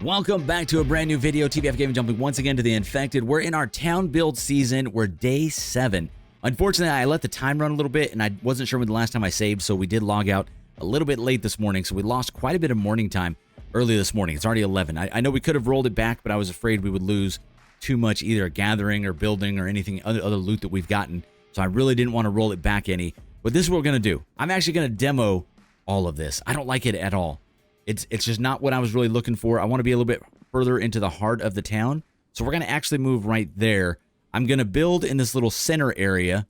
Welcome back to a brand new video. TBF Gaming jumping once again to the infected. We're in our town build season. We're day 7. Unfortunately, I let the time run a little bit, and I wasn't sure when the last time I saved, so we did log out a little bit late this morning, so we lost quite a bit of morning time early this morning. It's already 11. I know we could have rolled it back, but I was afraid we would lose too much either gathering or building or anything other loot that we've gotten, so I really didn't want to roll it back any. But this is what we're going to do. I'm actually going to demo all of this. I don't like it at all. It's just not what I was really looking for. I want to be a little bit further into the heart of the town. So we're going to actually move right there. I'm going to build in this little center area.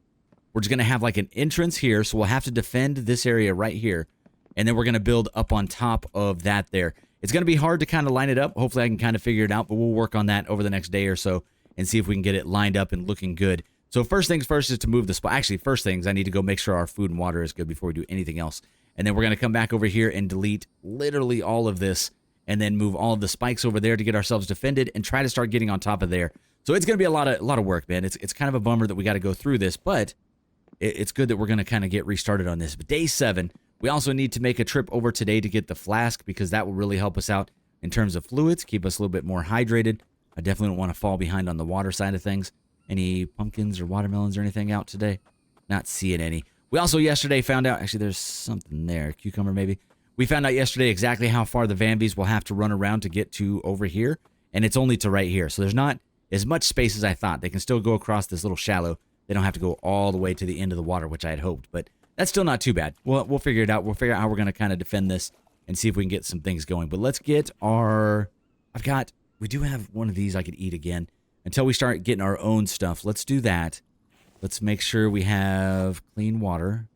We're just going to have like an entrance here. So we'll have to defend this area right here. And then we're going to build up on top of that there. It's going to be hard to kind of line it up. Hopefully I can kind of figure it out. But we'll work on that over the next day or so and see if we can get it lined up and looking good. So first things first is to move the spot. Actually, first things, I need to go make sure our food and water is good before we do anything else. And then we're going to come back over here and delete literally all of this and then move all of the spikes over there to get ourselves defended and try to start getting on top of there. So it's going to be a lot of work, man. It's kind of a bummer that we got to go through this, but it's good that we're going to kind of get restarted on this. But day 7, we also need to make a trip over today to get the flask because that will really help us out in terms of fluids, keep us a little bit more hydrated. I definitely don't want to fall behind on the water side of things. Any pumpkins or watermelons or anything out today? Not seeing any. We also yesterday found out, actually there's something there, cucumber maybe. We found out yesterday exactly how far the Vambies will have to run around to get to over here, and it's only to right here. So there's not as much space as I thought. They can still go across this little shallow. They don't have to go all the way to the end of the water, which I had hoped, but that's still not too bad. We'll figure it out. We'll figure out how we're going to kind of defend this and see if we can get some things going. But let's get our, we do have one of these I could eat again until we start getting our own stuff. Let's do that. Let's make sure we have clean water.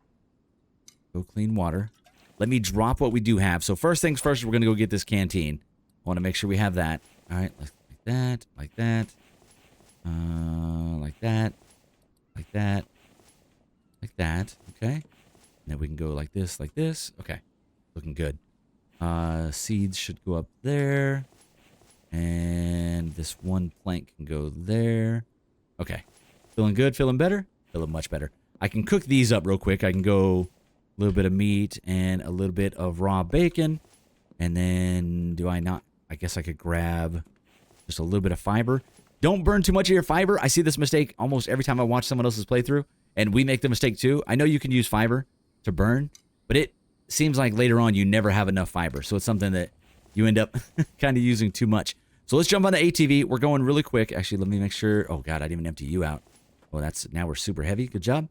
Go clean water. Let me drop what we do have. So first things first, we're going to go get this canteen. I want to make sure we have that. All right, like that, like that, like that, like that, like that. Okay. And then we can go like this, like this. Okay. Looking good. Seeds should go up there. And this one plank can go there. Okay. Feeling good? Feeling better? Feeling much better. I can cook these up real quick. I can go a little bit of meat and a little bit of raw bacon. And then do I not? I guess I could grab just a little bit of fiber. Don't burn too much of your fiber. I see this mistake almost every time I watch someone else's playthrough. And we make the mistake too. I know you can use fiber to burn, but it seems like later on you never have enough fiber. So it's something that you end up kind of using too much. So let's jump on the ATV. We're going really quick. Actually, let me make sure. Oh, God, I didn't even empty you out. Well, now we're super heavy. Good job.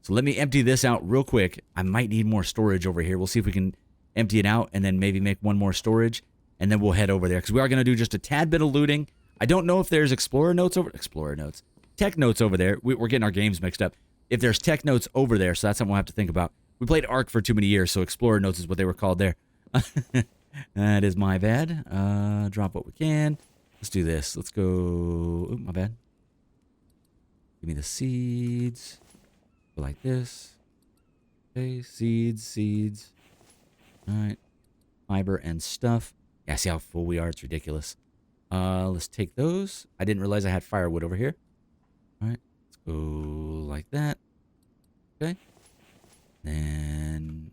So let me empty this out real quick. I might need more storage over here. We'll see if we can empty it out and then maybe make one more storage. And then we'll head over there because we are going to do just a tad bit of looting. I don't know if there's tech notes over there. We're getting our games mixed up. If there's tech notes over there, so that's something we'll have to think about. We played Ark for too many years, so Explorer notes is what they were called there. That is my bad. Drop what we can. Let's do this. Let's go. Oh, my bad. Give me the seeds. Go like this. Okay, seeds. All right. Fiber and stuff. Yeah, see how full we are? It's ridiculous. Let's take those. I didn't realize I had firewood over here. All right. Let's go like that. Okay. Then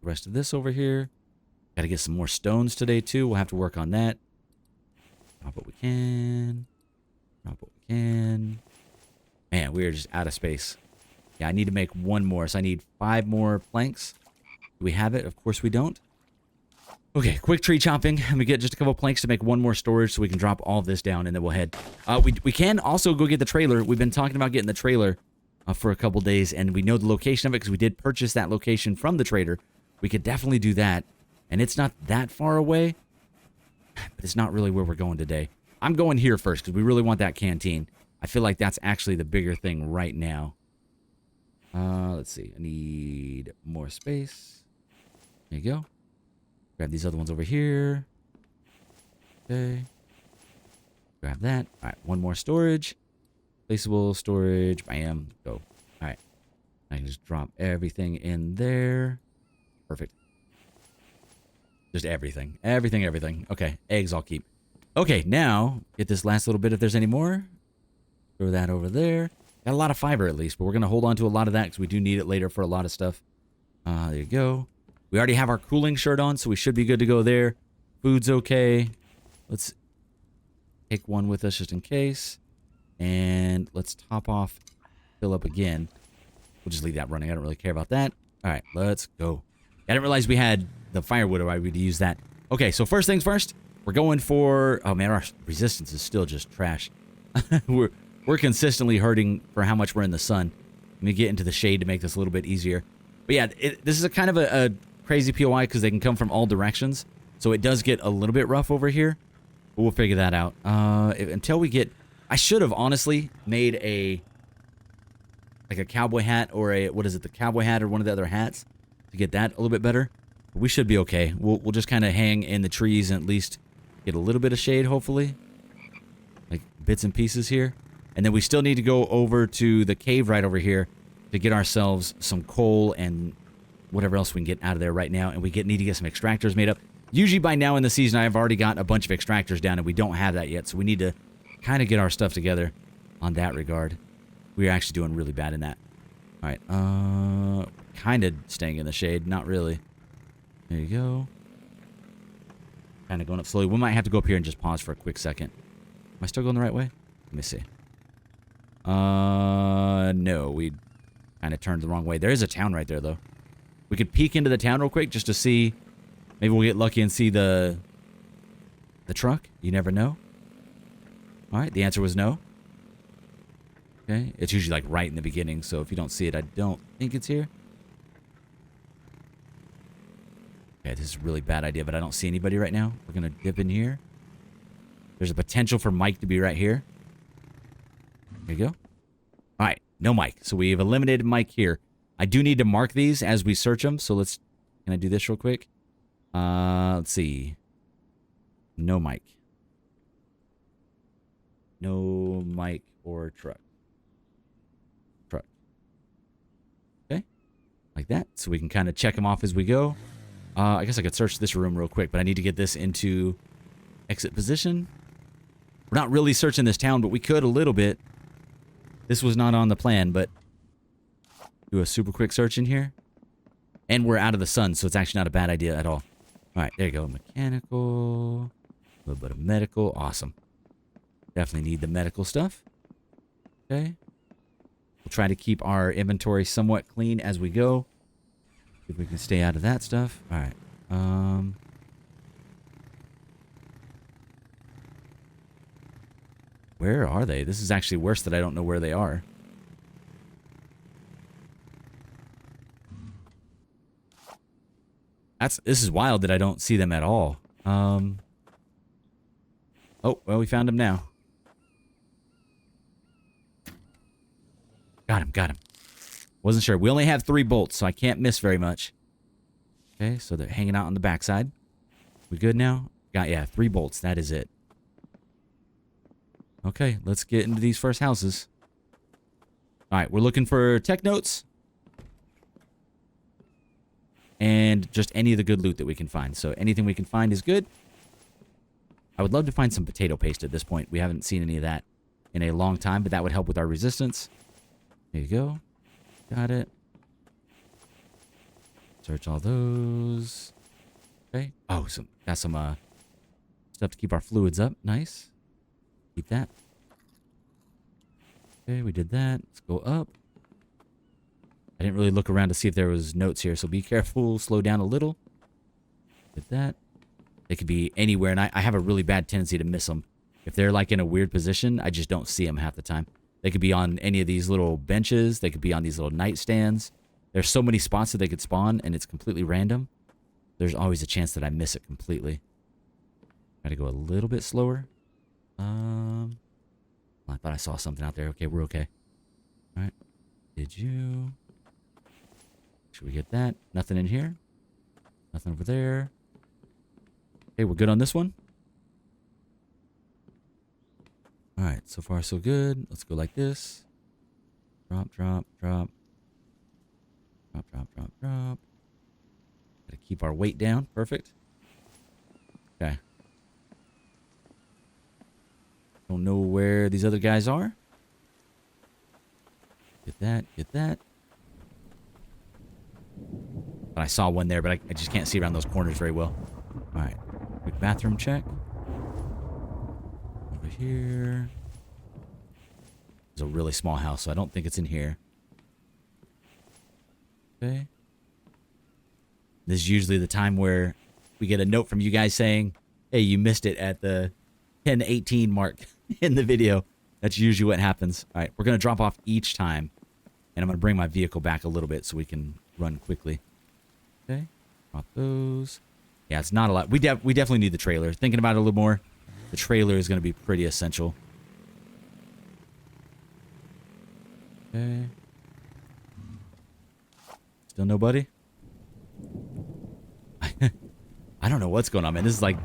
the rest of this over here. Got to get some more stones today, too. We'll have to work on that. Drop what we can. Drop what we can. Man, we are just out of space. Yeah, I need to make one more. So I need 5 more planks. Do we have it? Of course we don't. Okay, quick tree chopping. Let me get just a couple planks to make one more storage so we can drop all of this down and then we'll head. We can also go get the trailer. We've been talking about getting the trailer for a couple days, and we know the location of it because we did purchase that location from the trader. We could definitely do that. And it's not that far away, but it's not really where we're going today. I'm going here first because we really want that canteen. I feel like that's actually the bigger thing right now. Let's see. I need more space. There you go. Grab these other ones over here. Okay. Grab that. All right, one more storage. Placeable storage. Bam. Go. All right. I can just drop everything in there. Perfect. Just everything. Everything. Okay. Eggs I'll keep. Okay, now, get this last little bit if there's any more. Throw that over there. Got a lot of fiber at least, but we're going to hold on to a lot of that because we do need it later for a lot of stuff. There you go. We already have our cooling shirt on, so we should be good to go there. Food's okay. Let's take one with us just in case. And let's top off, fill up again. We'll just leave that running. I don't really care about that. All right, let's go. I didn't realize we had the firewood, or I would use that. Okay, so first things first, we're going for... Oh, man, our resistance is still just trash. we're consistently hurting for how much we're in the sun. Let me get into the shade to make this a little bit easier. But yeah, this is a kind of a crazy POI because they can come from all directions. So it does get a little bit rough over here. But we'll figure that out. Until we get... I should have honestly made a... like a cowboy hat or a... What is it? The cowboy hat or one of the other hats to get that a little bit better. But we should be okay. We'll just kind of hang in the trees and at least get a little bit of shade, hopefully. Like bits and pieces here. And then we still need to go over to the cave right over here to get ourselves some coal and whatever else we can get out of there right now. And we need to get some extractors made up. Usually by now in the season, I've already got a bunch of extractors down, and we don't have that yet. So we need to kind of get our stuff together on that regard. We're actually doing really bad in that. All right. Kind of staying in the shade. Not really. There you go. Kind of going up slowly. We might have to go up here and just pause for a quick second. Am I still going the right way? Let me see. No, we kind of turned the wrong way. There is a town right there, though. We could peek into the town real quick just to see. Maybe we'll get lucky and see the truck. You never know. All right, the answer was no. Okay, it's usually like right in the beginning, so if you don't see it, I don't think it's here. Okay, this is a really bad idea, but I don't see anybody right now. We're going to dip in here. There's a potential for Mike to be right here. There you go. All right, no Mike. So we've eliminated Mike here. I do need to mark these as we search them, so let's... Can I do this real quick? Let's see. No Mike. No Mike or truck. Truck. Okay. Like that. So we can kind of check them off as we go. I guess I could search this room real quick, but I need to get this into exit position. We're not really searching this town, but we could a little bit. This was not on the plan, but do a super quick search in here. And we're out of the sun, so it's actually not a bad idea at all. All right, there you go. Mechanical. A little bit of medical. Awesome. Definitely need the medical stuff. Okay. We'll try to keep our inventory somewhat clean as we go. See if we can stay out of that stuff. All right. Where are they? This is actually worse that I don't know where they are. This is wild that I don't see them at all. Oh, well, we found him now. Got him, got him. Wasn't sure. We only have 3 bolts, so I can't miss very much. Okay, so they're hanging out on the backside. We good now? Yeah, 3 bolts. That is it. Okay, let's get into these first houses. All right, we're looking for tech notes. And just any of the good loot that we can find. So anything we can find is good. I would love to find some potato paste at this point. We haven't seen any of that in a long time, but that would help with our resistance. There you go. Got it. Search all those. Okay. Oh, got some stuff to keep our fluids up. Nice. Keep that. Okay, we did that. Let's go up. I didn't really look around to see if there was notes here, so be careful. Slow down a little. Did that. They could be anywhere, and I have a really bad tendency to miss them. If they're like in a weird position, I just don't see them half the time. They could be on any of these little benches. They could be on these little nightstands. There's so many spots that they could spawn, and it's completely random. There's always a chance that I miss it completely. Try to go a little bit slower. I thought I saw something out there. Okay, we're okay. All right. Did you... Should we get that? Nothing in here. Nothing over there. Okay, we're good on this one. All right, so far so good. Let's go like this. Drop, drop, drop. Drop, drop, drop, drop. Gotta keep our weight down. Perfect. Okay. Don't know where these other guys are. Get that, get that. But I saw one there, but I just can't see around those corners very well. All right. Quick bathroom check. Over here. It's a really small house, so I don't think it's in here. Okay. This is usually the time where we get a note from you guys saying, hey, you missed it at the 10:18 mark in the video. That's usually what happens. All right, we're going to drop off each time. And I'm going to bring my vehicle back a little bit so we can run quickly. Okay. Drop those. Yeah, it's not a lot. We definitely need the trailer. Thinking about it a little more, the trailer is going to be pretty essential. Okay. Still nobody? I don't know what's going on, man. This is like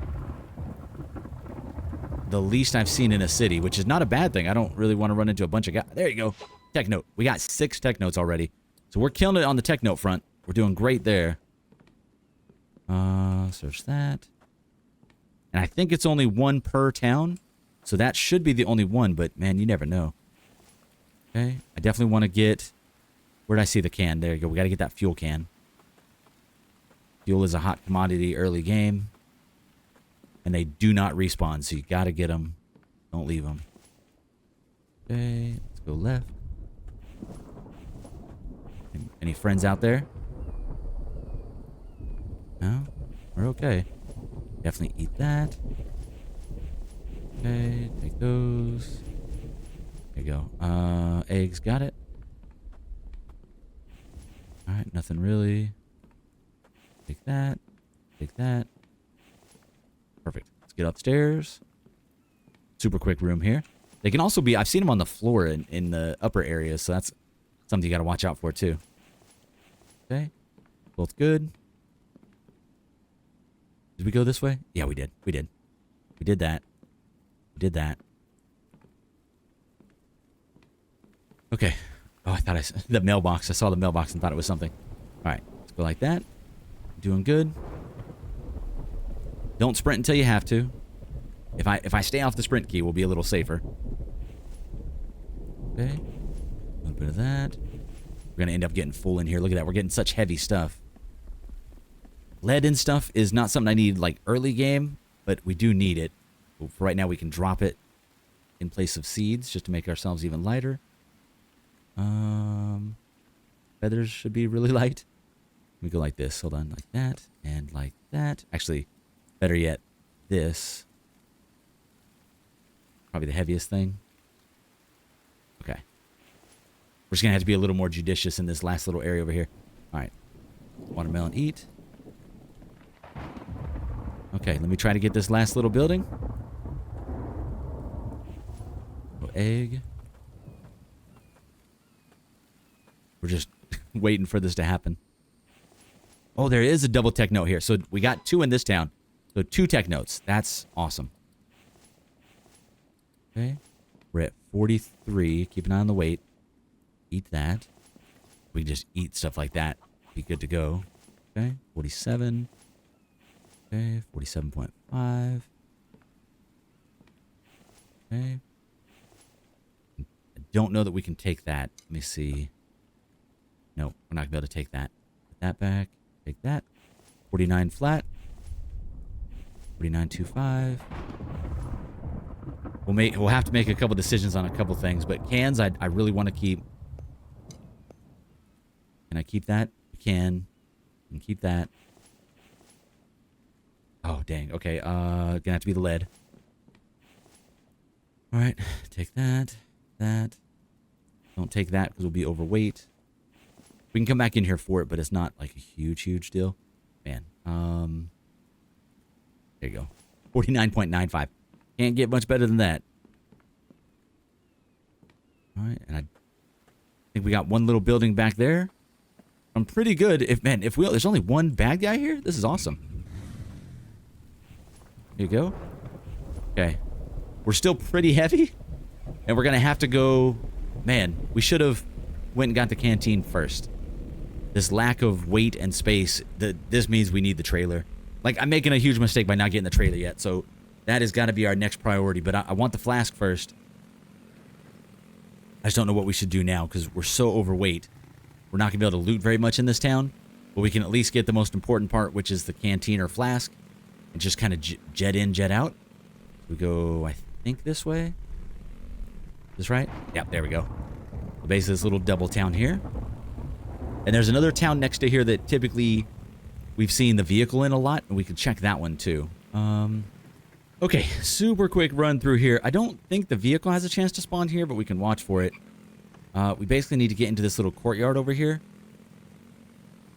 the least I've seen in a city, which is not a bad thing. I don't really want to run into a bunch of guys. There you go. Tech note. We got 6 tech notes already. So we're killing it on the tech note front. We're doing great there. Search that. And I think it's only 1 per town. So that should be the only one, but man, you never know. Okay. I definitely want to get... Where did I see the can? There you go. We got to get that fuel can. Fuel is a hot commodity early game. And they do not respawn, so you got to get them. Don't leave them. Okay. Let's go left. Any friends out there? No? We're okay. Definitely eat that. Okay, take those. There you go. Eggs, got it. Alright, nothing really. Take that. Take that. Perfect. Let's get upstairs. Super quick room here. They can also be... I've seen them on the floor in the upper areas, so that's something you got to watch out for, too. Okay. Both good. Did we go this way? Yeah, we did. We did. We did that. We did that. Okay. Oh, I thought the mailbox. I saw the mailbox and thought it was something. All right. Let's go like that. Doing good. Don't sprint until you have to. If I stay off the sprint key, we'll be a little safer. Okay. A little bit of that. We're going to end up getting full in here. Look at that. We're getting such heavy stuff. Lead and stuff is not something I need like early game, but we do need it. For right now, we can drop it in place of seeds just to make ourselves even lighter. Feathers should be really light. Let me go like this. Hold on. Like that and like that. Actually, better yet, this. Probably the heaviest thing. Okay. We're just going to have to be a little more judicious in this last little area over here. All right. Watermelon eat. Okay, let me try to get this last little building. Little egg. We're just waiting for this to happen. Oh, there is a double tech note here. So we got 2 in this town. So 2 tech notes. That's awesome. Okay. We're at 43. Keep an eye on the weight. Eat that. We can just eat stuff like that. Be good to go. Okay. 47. Okay. 47.5. Okay. I don't know that we can take that. Let me see. No, we're not going to be able to take that. Put that back. Take that. 49 flat. 49.25. We'll have to make a couple decisions on a couple things, but cans I really want to keep. Can I keep that? We can. And keep that. Oh, dang. Okay, gonna have to be the lead. All right, take that. That. Don't take that because we'll be overweight. We can come back in here for it, but it's not like a huge deal. Man. There you go. 49.95. Can't get much better than that. All right, and I think we got one little building back there. I'm pretty good. There's only one bad guy here. This is awesome. Here you go. Okay, we're still pretty heavy, and we're gonna have to go. Man, we should have went and got the canteen first. This lack of weight and space. This means we need the trailer. Like, I'm making a huge mistake by not getting the trailer yet, so that has got to be our next priority. But I want the flask first. I just don't know what we should do now because we're so overweight. We're not going to be able to loot very much in this town. But we can at least get the most important part, which is the canteen or flask. And just kind of jet in, jet out. We go, I think this way. This right? Yep, there we go. The base of this little double town here. And there's another town next to here that typically we've seen the vehicle in a lot, and we can check that one too. Okay, super quick run through here. I don't think the vehicle has a chance to spawn here, but we can watch for it. We basically need to get into this little courtyard over here.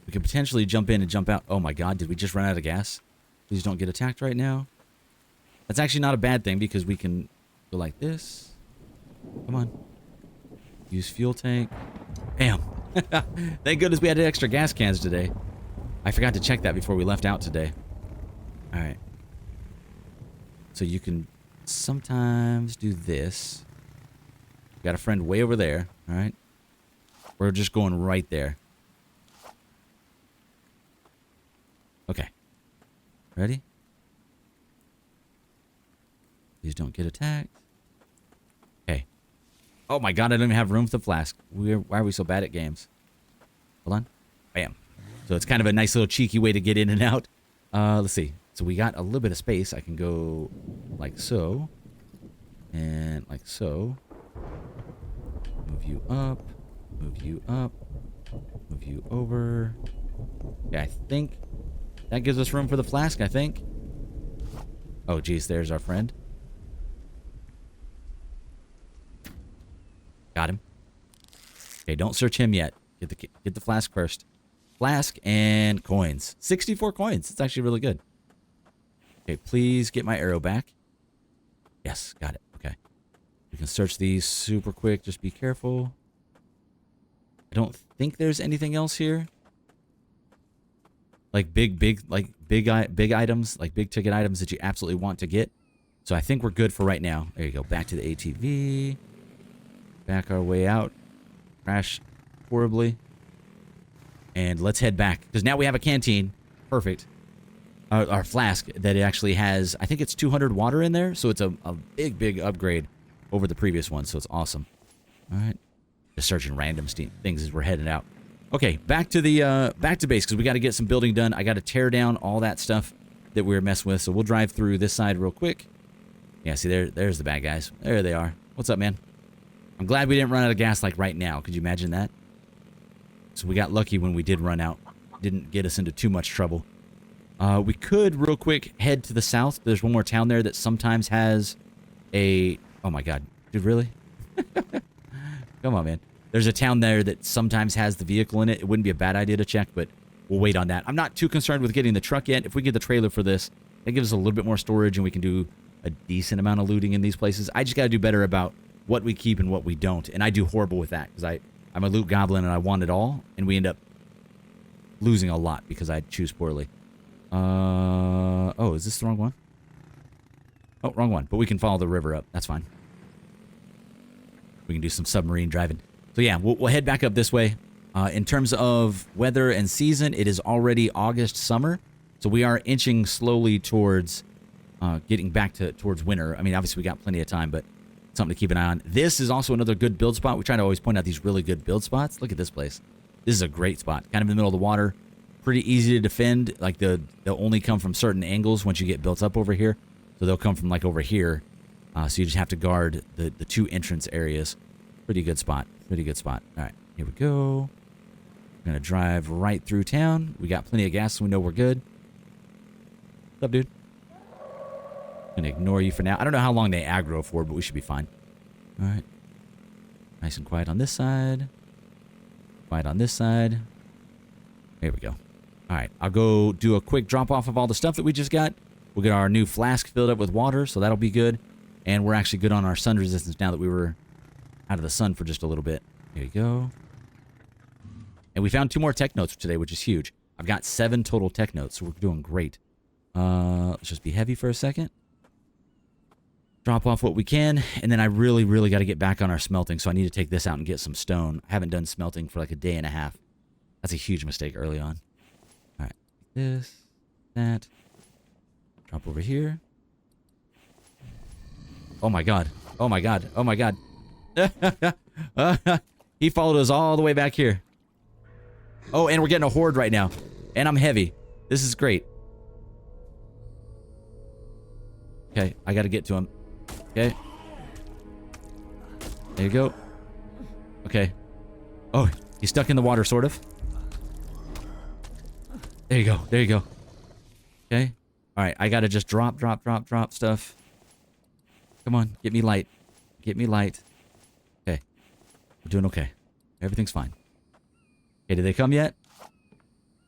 We could potentially jump in and jump out. Oh my god, did we just run out of gas? Please don't get attacked right now. That's actually not a bad thing because we can go like this. Come on. Use fuel tank. Bam. Thank goodness we had extra gas cans today. I forgot to check that before we left out today. Alright. So you can sometimes do this. Got a friend way over there. Alright. We're just going right there. Okay. Ready? Please don't get attacked. Okay. Oh my god, I don't even have room for the flask. Why are we so bad at games? Hold on. Bam. So it's kind of a nice little cheeky way to get in and out. Let's see. So we got a little bit of space. I can go like so. And like so. Move you up. Move you up. Move you over. Okay, I think that gives us room for the flask, I think. Oh, geez, there's our friend. Got him. Okay, don't search him yet. Get the flask first. Flask and coins. 64 coins. It's actually really good. Okay, please get my arrow back. Yes, got it. Okay. We can search these super quick. Just be careful. I don't think there's anything else here. Like big items, like big ticket items that you absolutely want to get. So I think we're good for right now. There you go. Back to the ATV. Back our way out. Crash horribly. And let's head back. Because now we have a canteen. Perfect. Our flask that it actually has, I think it's 200 water in there. So it's a big upgrade over the previous one. So it's awesome. All right. Just searching random things as we're heading out. Okay, back to base because we got to get some building done. I got to tear down all that stuff that we were messing with. So we'll drive through this side real quick. Yeah, see, there's the bad guys. There they are. What's up, man? I'm glad we didn't run out of gas like right now. Could you imagine that? So we got lucky when we did run out. Didn't get us into too much trouble. We could real quick head to the south. There's one more town there that sometimes has a... Oh my god. Dude, really? Come on, man. There's a town there that sometimes has the vehicle in it. It wouldn't be a bad idea to check, but we'll wait on that. I'm not too concerned with getting the truck yet. If we get the trailer for this, that gives us a little bit more storage and we can do a decent amount of looting in these places. I just got to do better about what we keep and what we don't. And I do horrible with that because I'm a loot goblin and I want it all. And we end up losing a lot because I choose poorly. Oh, is this the wrong one? Oh, wrong one. But we can follow the river up. That's fine. We can do some submarine driving. So yeah, we'll head back up this way. In terms of weather and season, it is already August summer. So we are inching slowly towards getting back towards winter. I mean, obviously we got plenty of time, but something to keep an eye on. This is also another good build spot. We try to always point out these really good build spots. Look at this place. This is a great spot. Kind of in the middle of the water. Pretty easy to defend. Like they'll only come from certain angles once you get built up over here. So they'll come from like over here. So you just have to guard the two entrance areas. Pretty good spot. Pretty good spot. All right, here we go. We're going to drive right through town. We got plenty of gas, so we know we're good. What's up, dude? I'm going to ignore you for now. I don't know how long they aggro for, but we should be fine. All right. Nice and quiet on this side. Quiet on this side. There we go. All right, I'll go do a quick drop-off of all the stuff that we just got. We'll get our new flask filled up with water, so that'll be good. And we're actually good on our sun resistance now that we were out of the sun for just a little bit. There you go. And we found 2 more tech notes today, which is huge. I've got 7 total tech notes, so we're doing great. Let's just be heavy for a second. Drop off what we can, and then I really got to get back on our smelting, so I need to take this out and get some stone. I haven't done smelting for like a day and a half. That's a huge mistake early on. All right, this, that. Drop over here. Oh my god. Oh my god. Oh my god. He followed us all the way back here. Oh, and we're getting a horde right now. And I'm heavy. This is great. Okay, I gotta get to him. Okay. There you go. Okay. Oh, he's stuck in the water, sort of. There you go. There you go. Okay. All right. I got to just drop stuff. Come on. Get me light. Get me light. Okay. We're doing okay. Everything's fine. Okay. Did they come yet?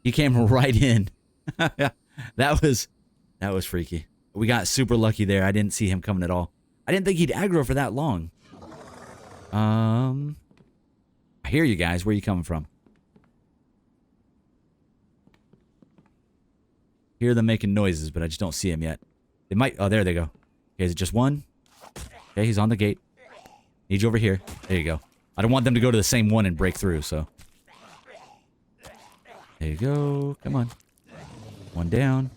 He came right in. That was freaky. We got super lucky there. I didn't see him coming at all. I didn't think he'd aggro for that long. I hear you guys. Where are you coming from? Hear them making noises, but I just don't see him yet. They might. Oh, there they go. Okay, is it just one? Okay, he's on the gate. Need you over here. There you go. I don't want them to go to the same one and break through, so. There you go. Come on. One down.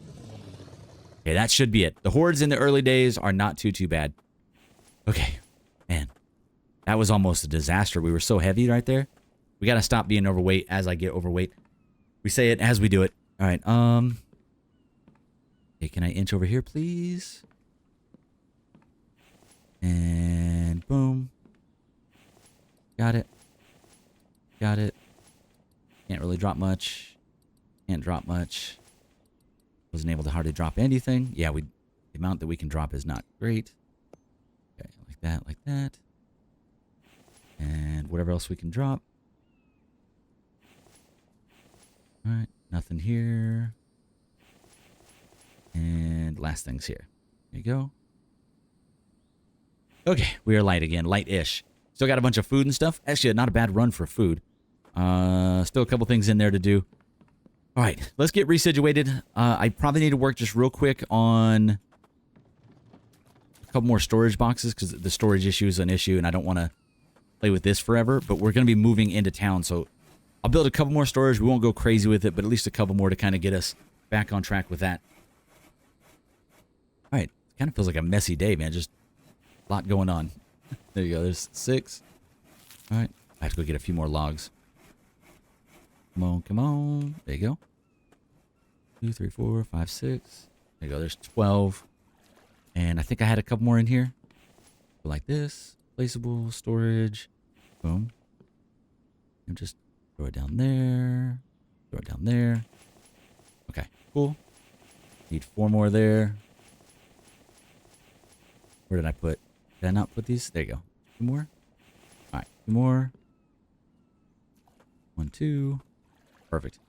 Okay, that should be it. The hordes in the early days are not too bad. Okay. Man. That was almost a disaster. We were so heavy right there. We got to stop being overweight as I get overweight. We say it as we do it. All right. Okay, can I inch over here, please? And boom. Got it. Got it. Can't really drop much. Can't drop much. Wasn't able to hardly drop anything. Yeah, the amount that we can drop is not great. Okay, like that, like that. And whatever else we can drop. All right, nothing here. And last thing's here. There you go. Okay, we are light again, light-ish. Still got a bunch of food and stuff. Actually, not a bad run for food. Still a couple things in there to do. All right, let's get resituated. I probably need to work just real quick on a couple more storage boxes because the storage issue is an issue, and I don't want to play with this forever. But we're going to be moving into town, so I'll build a couple more storage. We won't go crazy with it, but at least a couple more to kind of get us back on track with that. All right, kind of feels like a messy day, man. Just a lot going on. There you go. There's 6. All right, I have to go get a few more logs. Come on, come on. There you go. 2, 3, 4, 5, 6. There you go. There's 12. And I think I had a couple more in here. Go like this. Placeable, storage. Boom. And just throw it down there. Throw it down there. Okay, cool. Need 4 more there. Where did I put? Did I not put these? There you go. 2 more. All right, 2 more. 1, 2. Perfect.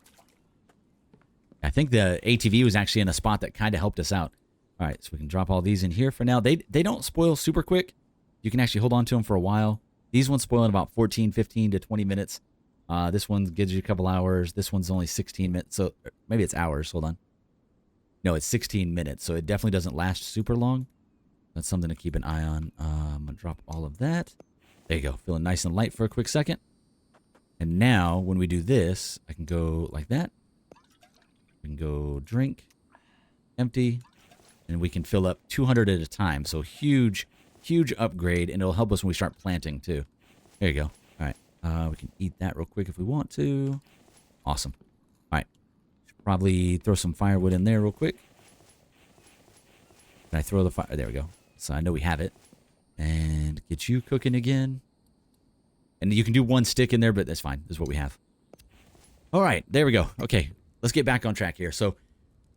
I think the ATV was actually in a spot that kind of helped us out. All right, so we can drop all these in here for now. They don't spoil super quick. You can actually hold on to them for a while. These ones spoil in about 14, 15 to 20 minutes. This one gives you a couple hours. This one's only 16 minutes. So maybe it's hours. Hold on. No, it's 16 minutes. So it definitely doesn't last super long. That's something to keep an eye on. I'm going to drop all of that. There you go. Feeling nice and light for a quick second. And now, when we do this, I can go like that. We can go drink, empty, and we can fill up 200 at a time. So huge, huge upgrade, and it'll help us when we start planting too. There you go. All right. We can eat that real quick if we want to. Awesome. All right. Should probably throw some firewood in there real quick. Can I throw the fire? There we go. So I know we have it. And get you cooking again. And you can do 1 stick in there, but that's fine. This is what we have. All right, there we go. Okay, let's get back on track here. So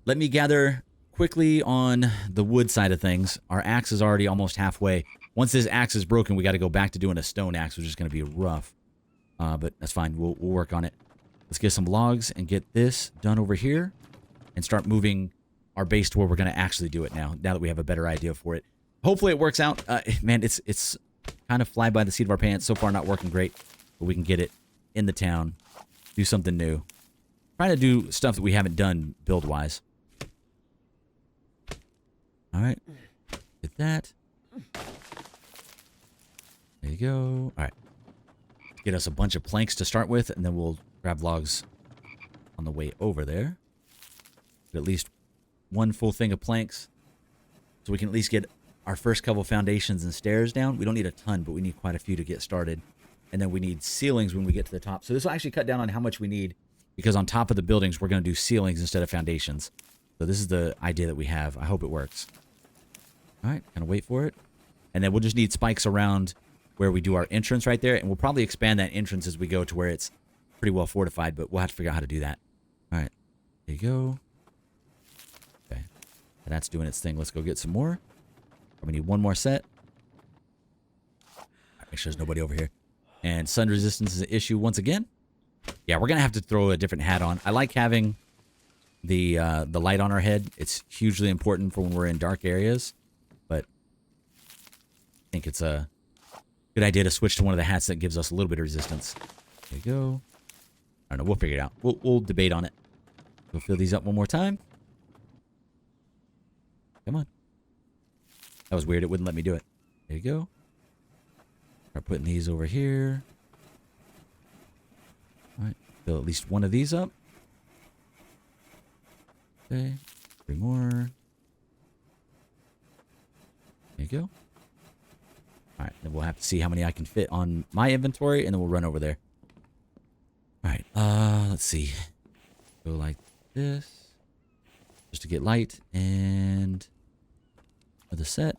let me gather quickly on the wood side of things. Our axe is already almost halfway. Once this axe is broken, we got to go back to doing a stone axe, which is going to be rough. But that's fine. We'll work on it. Let's get some logs and get this done over here and start moving our base to where we're going to actually do it now that we have a better idea for it. Hopefully it works out. Man, it's kind of fly by the seat of our pants. So far, not working great, but we can get it in the town, do something new. Trying to do stuff that we haven't done build-wise. All right, get that. There you go. All right, get us a bunch of planks to start with, and then we'll grab logs on the way over there. Get at least 1 full thing of planks, so we can at least get our first couple foundations and stairs down. We don't need a ton, but we need quite a few to get started. And then we need ceilings when we get to the top. So this will actually cut down on how much we need, because on top of the buildings, we're going to do ceilings instead of foundations. So this is the idea that we have. I hope it works. All right, gonna wait for it. And then we'll just need spikes around where we do our entrance right there. And we'll probably expand that entrance as we go to where it's pretty well fortified. But we'll have to figure out how to do that. All right. There you go. Okay. And that's doing its thing. Let's go get some more. We need one more set. All right, make sure there's nobody over here. And sun resistance is an issue once again. Yeah, we're going to have to throw a different hat on. I like having the light on our head. It's hugely important for when we're in dark areas. But I think it's a good idea to switch to one of the hats that gives us a little bit of resistance. There you go. I don't know. We'll figure it out. We'll debate on it. We'll fill these up one more time. Come on. That was weird. It wouldn't let me do it. There you go. Start putting these over here. All right. Fill at least one of these up. Okay. 3 more. There you go. All right. Then we'll have to see how many I can fit on my inventory, and then we'll run over there. All right. Let's see. Go like this. Just to get light. And another set.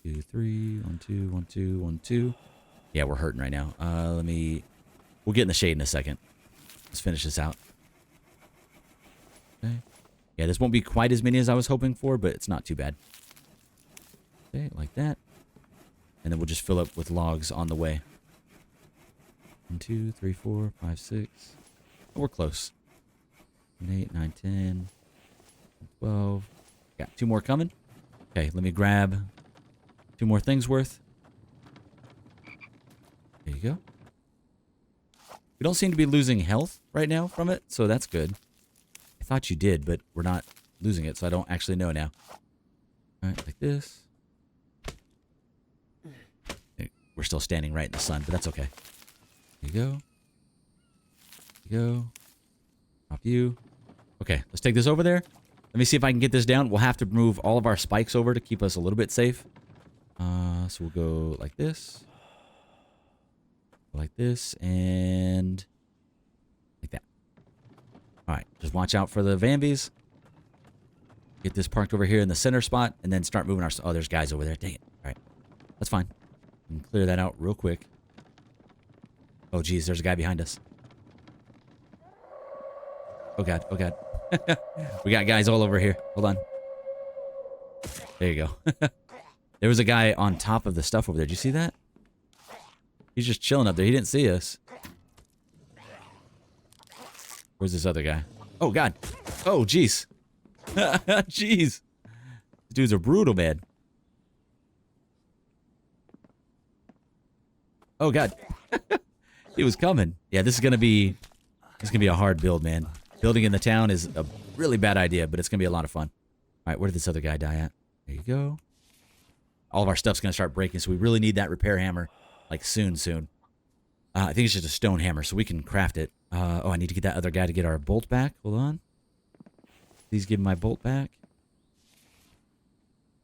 2, 3, 1, 2, 1, 2, 1, 2. Yeah, we're hurting right now. We'll get in the shade in a second. Let's finish this out. Okay. Yeah, this won't be quite as many as I was hoping for, but it's not too bad. Okay, like that. And then we'll just fill up with logs on the way. 1, 2, 3, 4, 5, 6. Oh, we're close. 8, 9, 10, 12. Got 2 more coming. Okay, let me grab 2 more things worth. There you go. We don't seem to be losing health right now from it, so that's good. I thought you did, but we're not losing it, so I don't actually know now. All right, like this. We're still standing right in the sun, but that's okay. There you go. There you go. Drop you. Okay, let's take this over there. Let me see if I can get this down. We'll have to move all of our spikes over to keep us a little bit safe. So we'll go like this. Like this, and like that. All right, just watch out for the Vambies. Get this parked over here in the center spot, and then start moving our... Oh, there's guys over there. Dang it. All right, that's fine. We can clear that out real quick. Oh, geez, there's a guy behind us. Oh, God. Oh, God. We got guys all over here. Hold on. There you go. There was a guy on top of the stuff over there. Did you see that? He's just chilling up there. He didn't see us. Where's this other guy? Oh, God. Oh, jeez. Jeez. These dudes are brutal, man. Oh, God. He was coming. Yeah, this is gonna be a hard build, man. Building in the town is a really bad idea, but it's gonna be a lot of fun. All right, where did this other guy die at? There you go. All of our stuff's gonna start breaking, so we really need that repair hammer, like soon. I think it's just a stone hammer, so we can craft it. Oh, I need to get that other guy to get our bolt back. Hold on. Please give me my bolt back.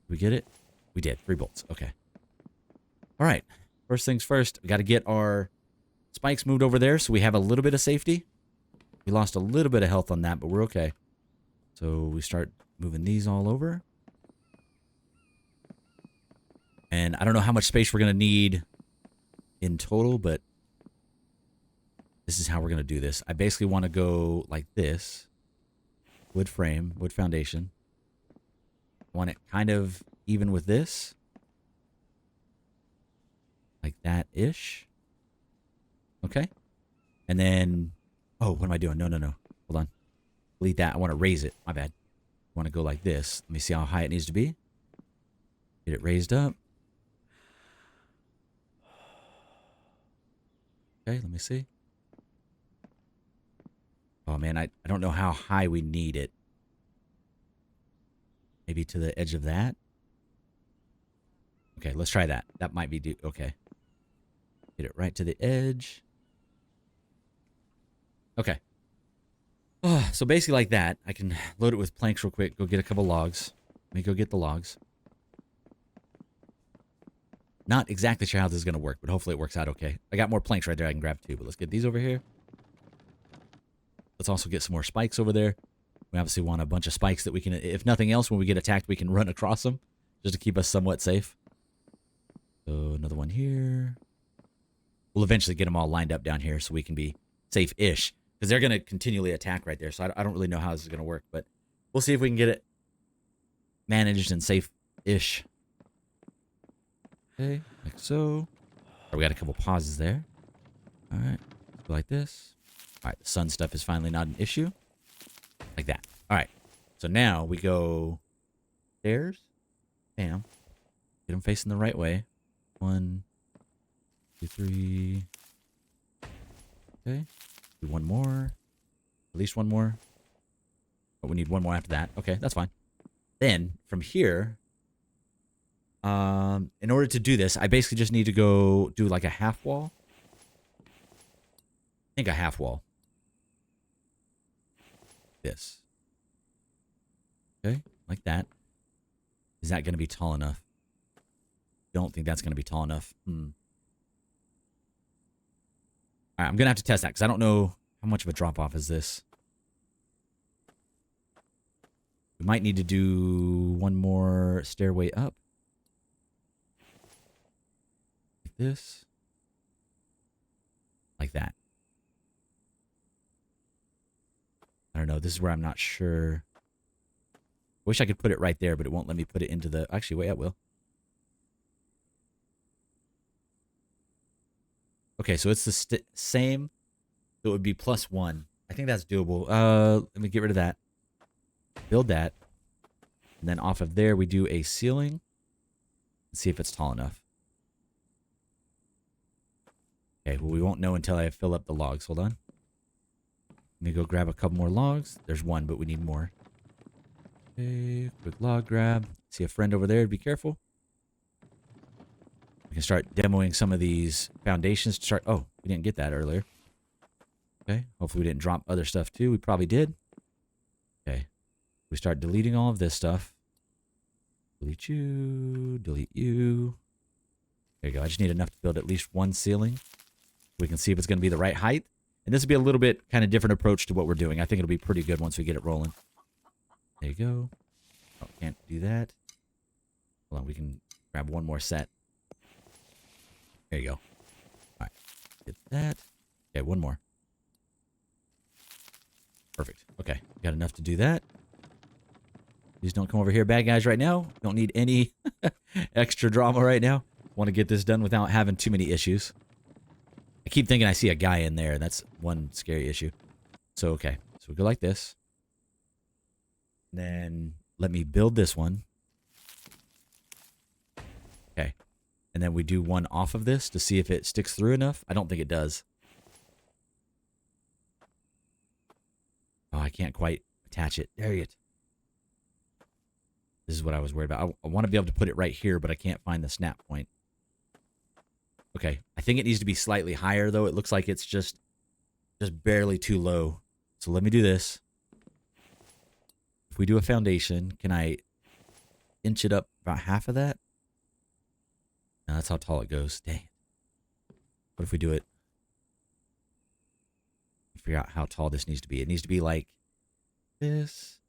Did we get it? We did. 3 bolts. Okay. All right. First things first, we got to get our spikes moved over there so we have a little bit of safety. We lost a little bit of health on that, but we're okay. So we start moving these all over. And I don't know how much space we're going to need in total, but this is how we're going to do this. I basically want to go like this. Wood frame, wood foundation. I want it kind of even with this. Like that-ish. Okay. And then... Oh, what am I doing? No. Hold on. Delete that. I want to raise it. My bad. I want to go like this. Let me see how high it needs to be. Get it raised up. Okay, let me see. Oh, man, I don't know how high we need it. Maybe to the edge of that? Okay, let's try that. That might be... Okay. Get it right to the edge. Okay. Oh, so basically like that. I can load it with planks real quick. Go get a couple logs. Let me go get the logs. Not exactly sure how this is going to work, but hopefully it works out okay. I got more planks right there I can grab too, but let's get these over here. Let's also get some more spikes over there. We obviously want a bunch of spikes that we can, if nothing else, when we get attacked, we can run across them. just to keep us somewhat safe. So another one here. We'll eventually get them all lined up down here so we can be safe-ish. Because they're going to continually attack right there. So I don't really know how this is going to work. But we'll see if we can get it managed and safe-ish. Okay, like so. We got a couple pauses there. All right, go like this. All right, the sun stuff is finally not an issue. Like that. All right, so now we go stairs. Bam. Get them facing the right way. 1, 2, 3. Okay. Do one more. At least one more. But we need one more after that. Okay, that's fine. Then, from here, in order to do this, I basically just need to go do like a half wall. I think a half wall. This. Okay, like that. Is that going to be tall enough? Don't think that's going to be tall enough. All right, I'm going to have to test that because I don't know how much of a drop-off is this. We might need to do one more stairway up. Like this. Like that. I don't know. This is where I'm not sure. Wish I could put it right there, but it won't let me put it into the... Actually, wait, I will. Okay, so it's the same. So it would be +1. I think that's doable. Let me get rid of that. Build that. And then off of there, we do a ceiling. And see if it's tall enough. Okay, well, we won't know until I fill up the logs. Hold on. Let me go grab a couple more logs. There's one, but we need more. Okay, quick log grab. See a friend over there. Be careful. We can start demoing some of these foundations to start. Oh, we didn't get that earlier. Okay, hopefully we didn't drop other stuff too. We probably did. Okay, we start deleting all of this stuff. Delete you. Delete you. There you go. I just need enough to build at least one ceiling. We can see if it's going to be the right height. And this will be a little bit kind of different approach to what we're doing. I think it'll be pretty good once we get it rolling. There you go. Oh, can't do that. Hold on, we can grab one more set. There you go. All right, get that. Okay, one more. Perfect. Okay, got enough to do that. Please don't come over here, bad guys, right now. Don't need any extra drama right now. Want to get this done without having too many issues. I keep thinking I see a guy in there. That's one scary issue. So, okay. So we go like this. Then let me build this one. Okay. And then we do one off of this to see if it sticks through enough. I don't think it does. Oh, I can't quite attach it. There you go. This is what I was worried about. I want to be able to put it right here, but I can't find the snap point. Okay. I think it needs to be slightly higher, though. It looks like it's just barely too low. So let me do this. If we do a foundation, can I inch it up about half of that? No, that's how tall it goes. Dang it. What if we do it? Figure out how tall this needs to be. It needs to be like this.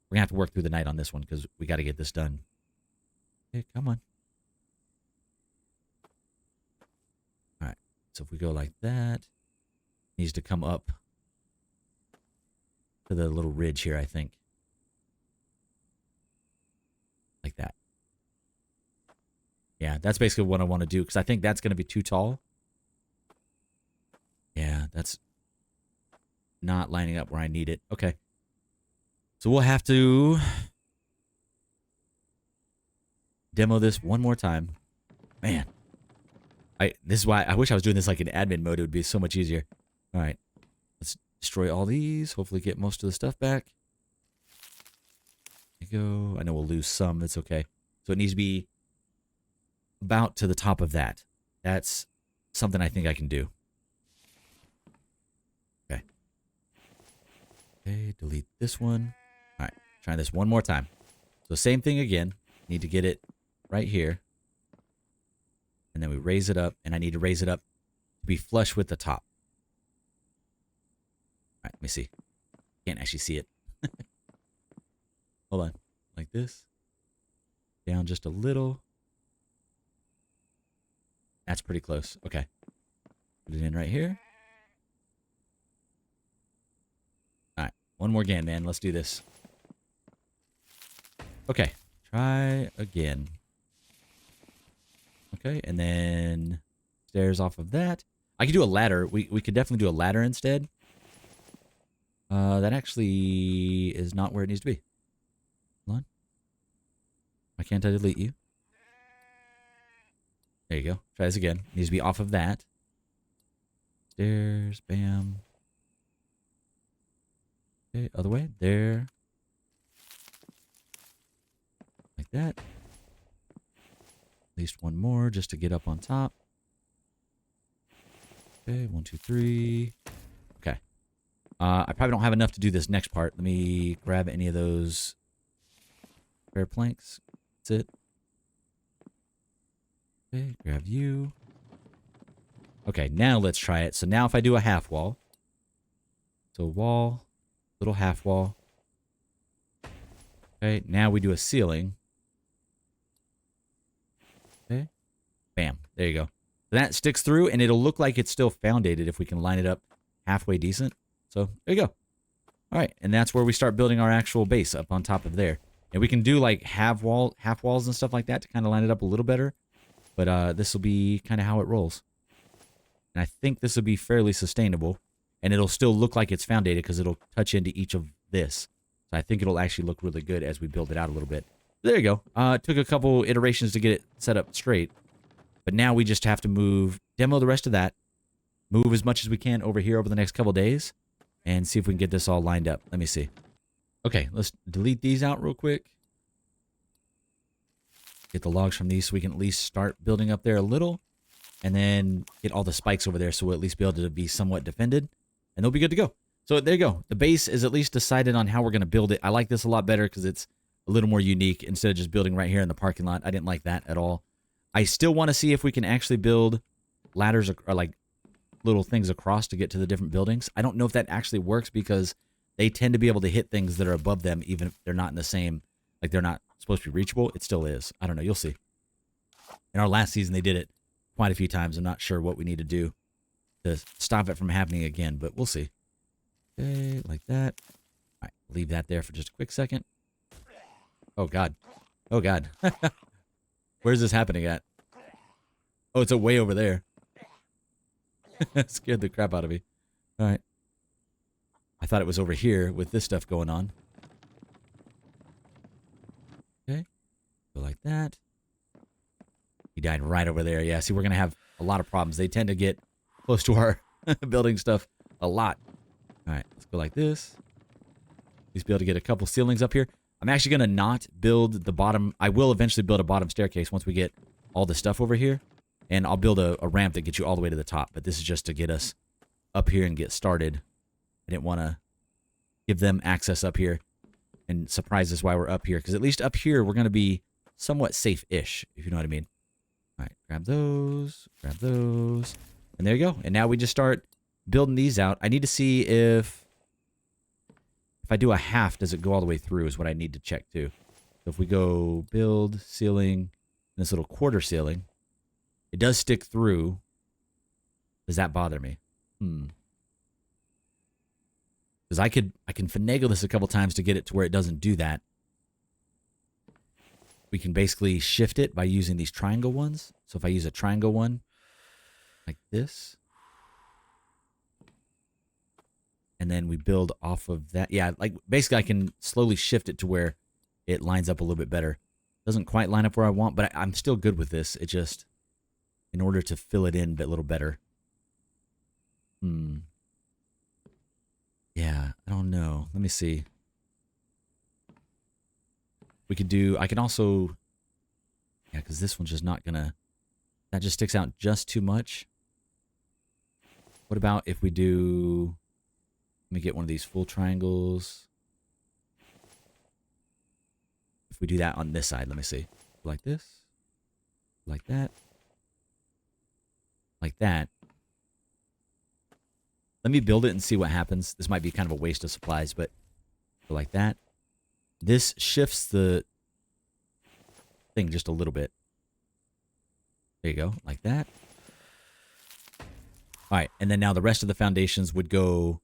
We're going to have to work through the night on this one because we got to get this done. Okay, come on. All right. So if we go like that, it needs to come up to the little ridge here, I think. Like that. Yeah, that's basically what I want to do because I think that's going to be too tall. Yeah, that's not lining up where I need it. Okay. So we'll have to demo this one more time. Man. This is why I wish I was doing this like in admin mode. It would be so much easier. All right. Let's destroy all these. Hopefully get most of the stuff back. There you go. I know we'll lose some. That's okay. So it needs to be about to the top of that. That's something I think I can do. Okay. Okay, delete this one. All right, try this one more time. So same thing again. Need to get it right here. And then we raise it up, and I need to raise it up to be flush with the top. All right, let me see. Can't actually see it. Hold on. Like this. Down just a little. That's pretty close. Okay. Put it in right here. All right. One more again, man. Let's do this. Okay. Try again. Okay. And then stairs off of that. I could do a ladder. We could definitely do a ladder instead. That actually is not where it needs to be. Hold on. Why can't I delete you? There you go. Try this again. It needs to be off of that. Stairs. Bam. Okay, other way. There. Like that. At least one more just to get up on top. Okay, 1, 2, 3. Okay. I probably don't have enough to do this next part. Let me grab any of those spare planks. That's it. Okay, grab you. Okay, now let's try it. So now if I do a half wall. So wall, little half wall. Okay, now we do a ceiling. Okay. Bam. There you go. That sticks through, and it'll look like it's still foundated if we can line it up halfway decent. So there you go. All right, and that's where we start building our actual base up on top of there. And we can do like half walls and stuff like that to kind of line it up a little better. But this will be kind of how it rolls. And I think this will be fairly sustainable. And it'll still look like it's foundated because it'll touch into each of this. So I think it'll actually look really good as we build it out a little bit. There you go. It took a couple iterations to get it set up straight. But now we just have to demo the rest of that. Move as much as we can over here over the next couple days. And see if we can get this all lined up. Let me see. Okay, let's delete these out real quick. Get the logs from these so we can at least start building up there a little. And then get all the spikes over there so we'll at least be able to be somewhat defended. And they'll be good to go. So there you go. The base is at least decided on how we're going to build it. I like this a lot better because it's a little more unique instead of just building right here in the parking lot. I didn't like that at all. I still want to see if we can actually build ladders or like little things across to get to the different buildings. I don't know if that actually works because they tend to be able to hit things that are above them even if they're not in the same, like they're not supposed to be reachable. It still is. I don't know. You'll see. In our last season, they did it quite a few times. I'm not sure what we need to do to stop it from happening again, but we'll see. Okay, like that. All right, leave that there for just a quick second. Oh, God. Oh, God. Where's this happening at? Oh, it's way over there. Scared the crap out of me. All right. I thought it was over here with this stuff going on. Okay. Go like that. He died right over there. Yeah, see, we're going to have a lot of problems. They tend to get close to our building stuff a lot. All right, let's go like this. At least be able to get a couple ceilings up here. I'm actually going to not build the bottom. I will eventually build a bottom staircase once we get all the stuff over here. And I'll build a ramp that gets you all the way to the top. But this is just to get us up here and get started. I didn't want to give them access up here and surprise us while we're up here. Because at least up here, we're going to be somewhat safe-ish, if you know what I mean. All right, grab those. Grab those. And there you go. And now we just start building these out. I need to see if I do a half, does it go all the way through is what I need to check too. So if we go build, ceiling, this little quarter ceiling, it does stick through. Does that bother me? Because I can finagle this a couple times to get it to where it doesn't do that. We can basically shift it by using these triangle ones. So if I use a triangle one like this, and then we build off of that. Yeah, like basically I can slowly shift it to where it lines up a little bit better. Doesn't quite line up where I want, but I'm still good with this. It just, in order to fill it in a little better. Yeah, I don't know. Let me see. We could do, I can also, yeah, because this one's just not gonna, that just sticks out just too much. What about if we do, let me get one of these full triangles. If we do that on this side, let me see. Like this. Like that. Like that. Let me build it and see what happens. This might be kind of a waste of supplies, but like that. This shifts the thing just a little bit. There you go, like that. All right, and then now the rest of the foundations would go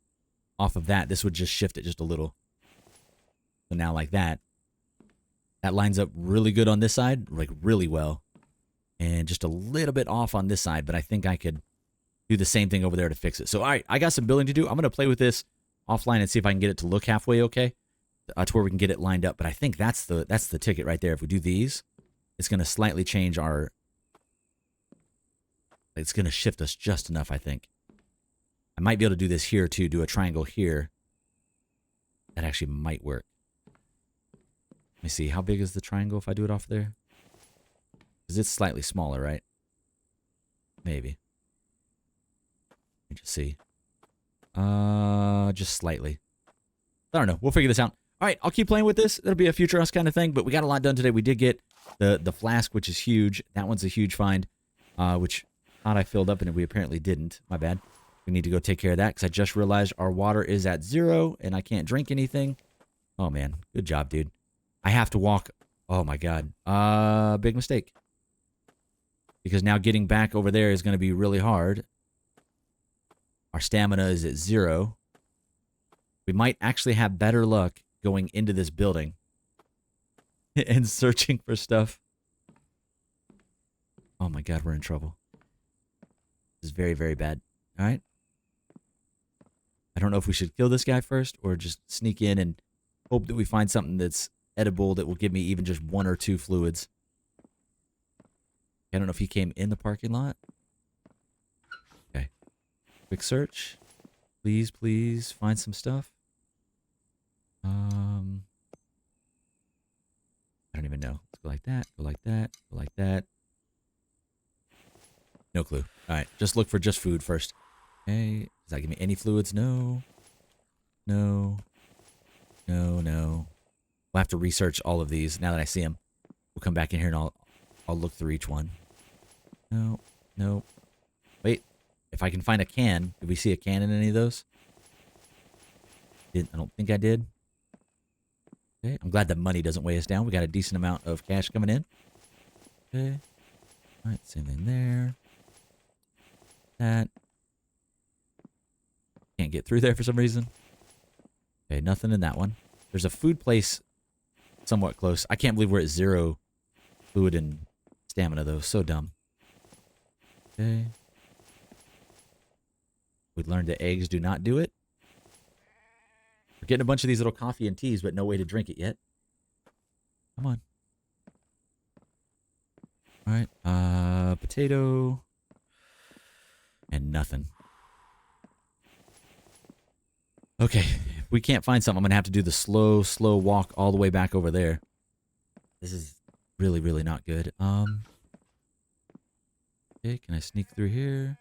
off of that. This would just shift it just a little. So now like that. That lines up really good on this side, like really well. And just a little bit off on this side, but I think I could do the same thing over there to fix it. So, all right, I got some building to do. I'm going to play with this offline and see if I can get it to look halfway okay, to where we can get it lined up. But I think that's the ticket right there. If we do these, it's going to slightly change our... It's going to shift us just enough, I think. I might be able to do this here, too. Do a triangle here. That actually might work. Let me see. How big is the triangle if I do it off there? Because it's slightly smaller, right? Maybe. Let me just see. Just slightly. I don't know. We'll figure this out. All right, I'll keep playing with this. It'll be a future us kind of thing, but we got a lot done today. We did get the flask, which is huge. That one's a huge find, which thought I filled up, and we apparently didn't. My bad. We need to go take care of that, because I just realized our water is at 0, and I can't drink anything. Oh, man. Good job, dude. I have to walk. Oh, my God. Big mistake. Because now getting back over there is going to be really hard. Our stamina is at 0. We might actually have better luck going into this building and searching for stuff. Oh my God, we're in trouble. This is very, very bad. All right. I don't know if we should kill this guy first or just sneak in and hope that we find something that's edible that will give me even just 1 or 2 fluids. I don't know if he came in the parking lot. Okay. Quick search. Please, please find some stuff. I don't even know. Let's go like that, go like that, go like that. No clue. All right, just look for just food first. Okay, does that give me any fluids? No. No. No, no. We'll have to research all of these now that I see them. We'll come back in here and I'll look through each one. No, no. Wait, if I can find a can, did we see a can in any of those? I don't think I did. Okay, I'm glad that money doesn't weigh us down. We got a decent amount of cash coming in. Okay. All right, same thing there. That. Can't get through there for some reason. Okay, nothing in that one. There's a food place somewhat close. I can't believe we're at 0 fluid and stamina, though. So dumb. Okay. We learned that eggs do not do it. We're getting a bunch of these little coffee and teas, but no way to drink it yet. Come on. All right. Potato. And nothing. Okay. If we can't find something, I'm going to have to do the slow, slow walk all the way back over there. This is really, really not good. Okay, can I sneak through here?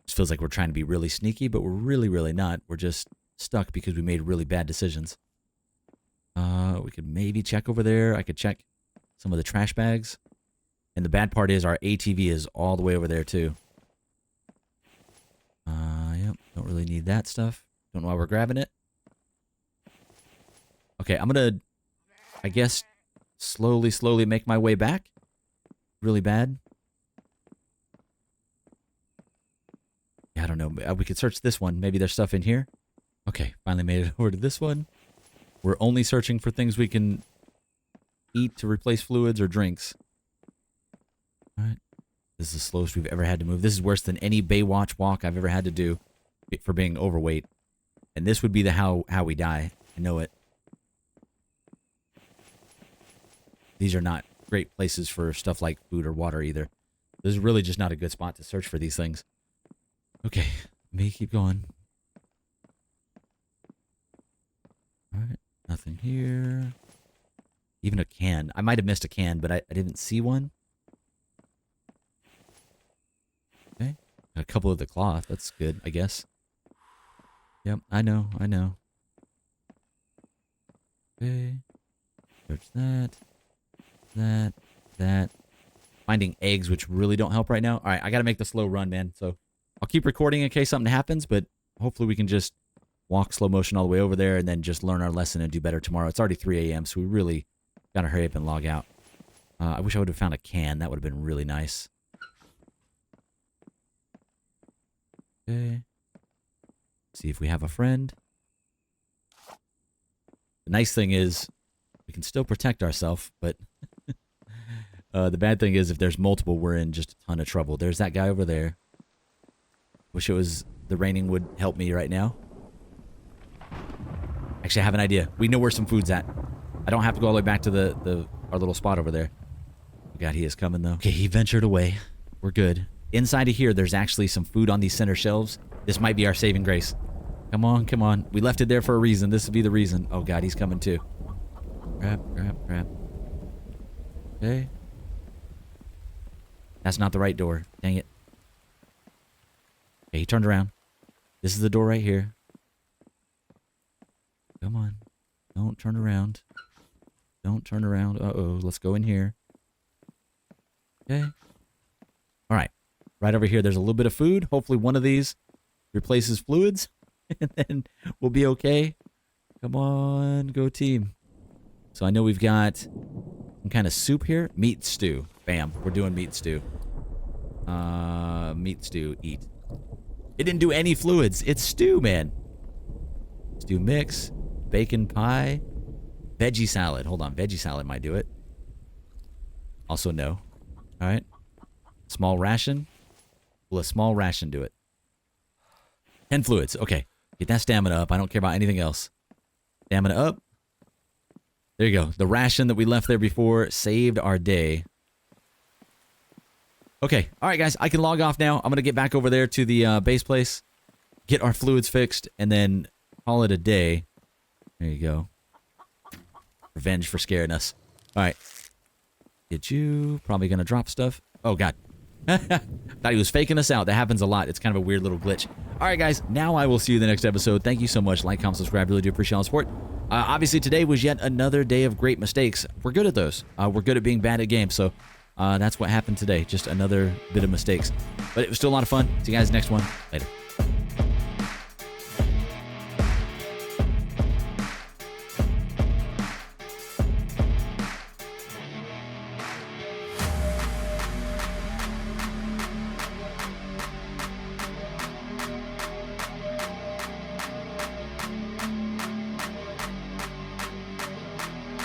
Just feels like we're trying to be really sneaky, but we're really, really not. We're just stuck because we made really bad decisions. We could maybe check over there. I could check some of the trash bags. And the bad part is our ATV is all the way over there too. Yep, don't really need that stuff. Don't know why we're grabbing it. Okay, I'm gonna, I guess, slowly, slowly make my way back. Really bad. I don't know. We could search this one. Maybe there's stuff in here. Okay, finally made it over to this one. We're only searching for things we can eat to replace fluids or drinks. All right. This is the slowest we've ever had to move. This is worse than any Baywatch walk I've ever had to do for being overweight. And this would be the how we die. I know it. These are not great places for stuff like food or water either. This is really just not a good spot to search for these things. Okay, let me keep going. Alright, nothing here. Even a can. I might have missed a can, but I didn't see one. Okay, a couple of the cloth. That's good, I guess. Yep, I know, I know. Okay, search that. That. Finding eggs, which really don't help right now. Alright, I gotta make the slow run, man, so... I'll keep recording in case something happens, but hopefully we can just walk slow motion all the way over there and then just learn our lesson and do better tomorrow. It's already 3 a.m., so we really Gotta hurry up and log out. I wish I would have found a can. That would have been really nice. Okay. See if we have a friend. The nice thing is we can still protect ourselves, but the bad thing is if there's multiple, we're in just a ton of trouble. There's that guy over there. Wish it was the raining would help me right now. Actually, I have an idea. We know where some food's at. I don't have to go all the way back to our little spot over there. Oh God, he is coming though. Okay, he ventured away. We're good. Inside of here, there's actually some food on these center shelves. This might be our saving grace. Come on, come on. We left it there for a reason. This would be the reason. Oh God, he's coming too. Grab, grab, grab. Okay. That's not the right door. Dang it. Okay, he turned around. This is the door right here. Come on. Don't turn around. Don't turn around. Uh-oh. Let's go in here. Okay. All right. Right over here, there's a little bit of food. Hopefully one of these replaces fluids. And then we'll be okay. Come on. Go team. So I know we've got some kind of soup here. Meat stew. Bam. We're doing meat stew. Meat stew. Eat. It didn't do any fluids. It's stew, man. Stew mix. Bacon pie. Veggie salad. Hold on. Veggie salad might do it. Also no. All right. Small ration. Will a small ration do it? 10 fluids. Okay. Get that stamina up. I don't care about anything else. Stamina up. There you go. The ration that we left there before saved our day. Okay. All right, guys. I can log off now. I'm going to get back over there to the base place. Get our fluids fixed. And then call it a day. There you go. Revenge for scaring us. All right. Get you. Probably going to drop stuff. Oh, God. Thought he was faking us out. That happens a lot. It's kind of a weird little glitch. All right, guys. Now I will see you in the next episode. Thank you so much. Like, comment, subscribe. Really do appreciate all the support. Obviously, today was yet another day of great mistakes. We're good at those. We're good at being bad at games. So that's what happened today. Just another bit of mistakes. But it was still a lot of fun. See you guys next one. Later.